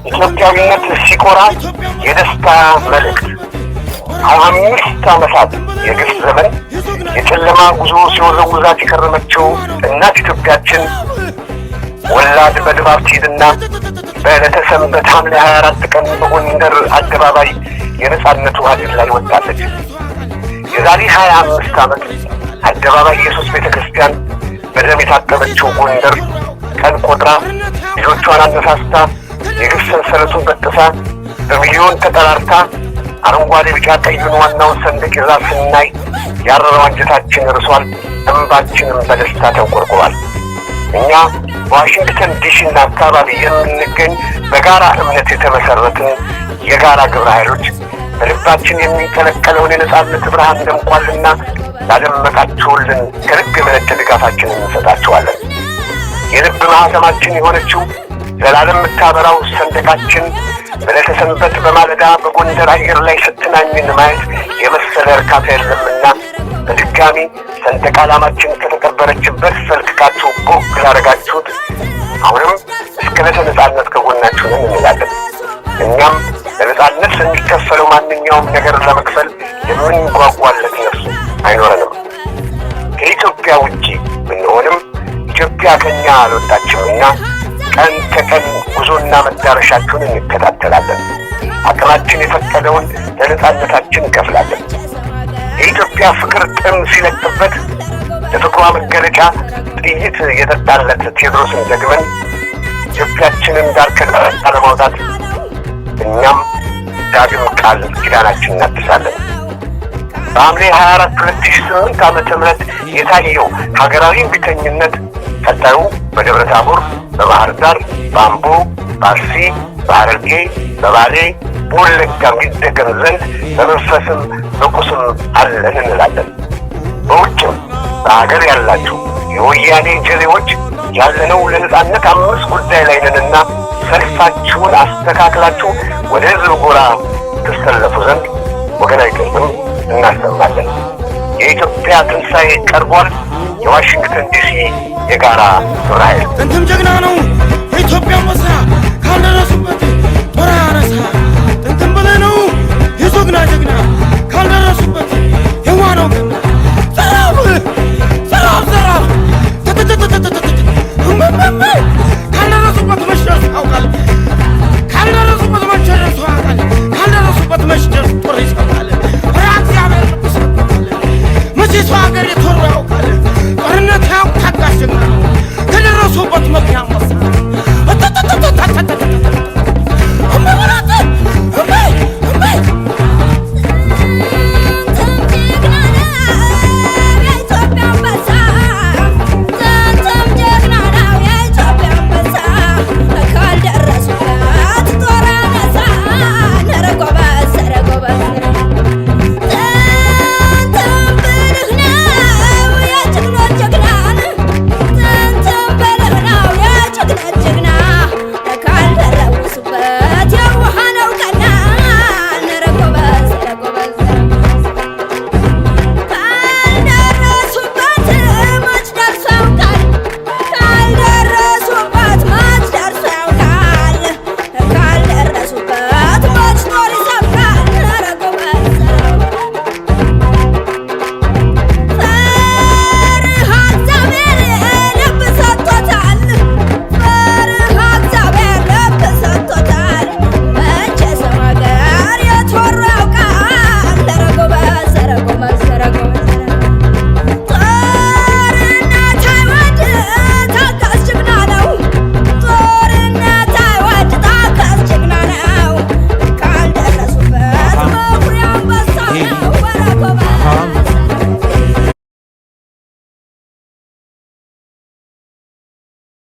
ኢትዮጵያዊነት ሲኮራ የደስታ መልእክት 25 ዓመታት የግፍ ዘመን የጨለማ ጉዞ ሲወዘውዛት የከረመችው እናት ኢትዮጵያችን ወላድ በድባብ ትሄድና በዕለተ ሰንበት ሐምሌ 24 ቀን በጎንደር አደባባይ የነጻነቱ ሐዲድ ላይ ወጣለች። የዛሬ 25 ዓመት አደባባይ ኢየሱስ ቤተክርስቲያን በደም የታጠበችው ጎንደር ቀን ቆጥራ ልጆቿን አነሳስታ የግፍ ሰንሰለቱን በጥሳ በሚሊዮን ተጠራርታ አረንጓዴ ቢጫ ቀዩን ዋናውን ሰንደቅ ይዛ ስናይ ያረረው አንጀታችን እርሷል፣ እንባችንም በደስታ ተንቆርቁሯል። እኛ በዋሽንግተን ዲሲና አካባቢ የምንገኝ በጋራ እምነት የተመሰረትን የጋራ ግብረ ኃይሎች በልባችን የሚንቀለቀለውን የነጻነት ብርሃን ደምቋልና ላደመቃችሁልን ከልብ የመነጨ ድጋፋችንን እንሰጣችኋለን። የልብ ማህተማችን የሆነችው ዘላለም የምታበራው ሰንደቃችን በዕለተ ሰንበት በማለዳ በጎንደር አየር ላይ ስትናኝን ማየት የመሰለ እርካታ የለምና በድጋሚ ሰንደቅ ዓላማችን ከተቀበረችበት ፈልቅቃችሁ ቦግ ላደረጋችሁት አሁንም እስከ ዕለተ ነጻነት ከጎናችሁ ነን እንላለን። እኛም ለነጻነት የሚከፈለው ማንኛውም ነገር ለመክፈል የምንጓጓለት ነፍስ አይኖረንም። ከኢትዮጵያ ውጪ ብንሆንም ኢትዮጵያ ከኛ አልወጣችምና ቀን ከቀን ጉዞና መዳረሻችሁን እንከታተላለን። አቅማችን የፈቀደውን ለነጻነታችን እንከፍላለን። የኢትዮጵያ ፍቅር ጥም ሲለቅበት ለፍቅሯ መገለጫ ጥይት የጠጣለት ቴዎድሮስን ደግመን ኢትዮጵያችንን ዳር ከዳር ለማውጣት እኛም ዳግም ቃል ኪዳናችን እናድሳለን። በሐምሌ 24 2008 ዓመተ ምህረት የታየው ሀገራዊ እምቢተኝነት ቀጣዩ በደብረ ታቦር፣ በባህር ዳር፣ በአምቦ፣ በአርሲ፣ በሐረርጌ፣ በባሌ፣ በወለጋ የሚደገም ዘንድ በመንፈስም በቁስም አለን እንላለን። በውጭም በሀገር ያላችሁ የወያኔ ጀሌዎች ያለነው ለነጻነት 5 ጉዳይ ላይ ነንና ሰልፋችሁን አስተካክላችሁ ወደ ህዝብ ጎራ ትሰለፉ ዘንድ ወገናዊ ጥሪም እናሰማለን። የኢትዮጵያ ትንሣኤ ቀርቧል። የዋሽንግተን ዲሲ የጋራ ግብረ ኃይል እንትን ጀግና ነው የኢትዮጵያ አንበሳ ካልደረሱበት